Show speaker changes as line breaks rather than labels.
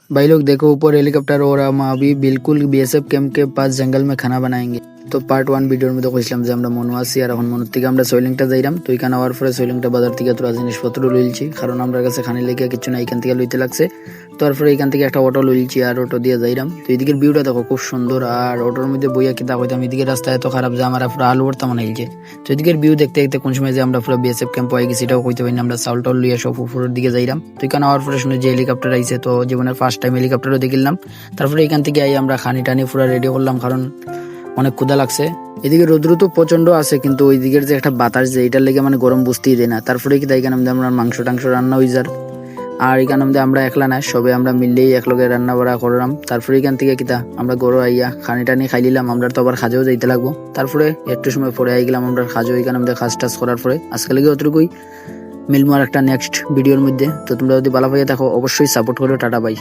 भाई लोग देखो ऊपर हेलीकॉप्टर और हम अभी बिल्कुल बीएसएफ कैंप के पास जंगल में खाना बनाएंगे। তো পার্ট 1 ভিডিওর মধ্যে কইছিলাম যে আমরা মনু আছি আর এখন মনুর থেকে আমরা সৈলিংটা যাইরাম। তো এখানে আওয়ার পরে সৈলিংটা বাজার থেকে তোরা জিনিসপত্র লইলছি, কারণ আমরা কাছে খানি লেগে কিছু না, এখান থেকে লইতে লাগছে। তারপরে এখান থেকে একটা অটো লইলছি আর অটো দিয়ে যাইরাম। তো এদিকের ভিউটা দেখো খুব সুন্দর, আর অটোর মধ্যে বইয়া কিতা কইতাম এদিকের রাস্তা এত খারাপ যে আমরা পুরো আলু ভর্তা বানাইলছে। তো এদিকের ভিউ দেখতে দেখতে কোন সময় যে আমরা পুরো বিএসএফ ক্যাম্প হয়ে গেছি এটাও কইতে পারি না। আমরা চাউল টাউল লইয়া সব উপরের দিকে যাইরাম। তো এখানে আওয়ার পরে শুনে যে হেলিকপ্টার আইছে, তো জীবনের ফার্স্ট টাইম হেলিকপ্টারও দেখিলাম। তারপরে এখান থেকে আই আমরা খানি টানি পুরো রেডি করলাম, কারণ অনেক ক্ষুধা লাগছে। এদিকে রোদ্র তো প্রচন্ড আছে, কিন্তু ওই দিকের যে একটা বাতাস যে এটার লেগে মানে গরম বুঝতেই দেয় না। তারপরে কি তাই এখানে আমরা মাংস টাংস রান্না হয়ে যার, আর এখানে আমরা একলা না, সবে আমরা মিললেই একলগে রান্না বাড়া করলাম। তারপরে এখান থেকে কিতা আমরা গরু আইয়া খানি টানি খাইলিলাম। আমরা তো আবার খাজেও যাইতে লাগবো। তারপরে একটু সময় পরে আই গেলাম আমরা খাজো। এখানে আমাদের খাজ টাজ করার পরে আজকে লেগে অতটুকুই। মিলবো আর একটা নেক্সট ভিডিওর মধ্যে। তো তোমরা যদি ভালো পাইয়া থাকো অবশ্যই সাপোর্ট করো। Tata bye.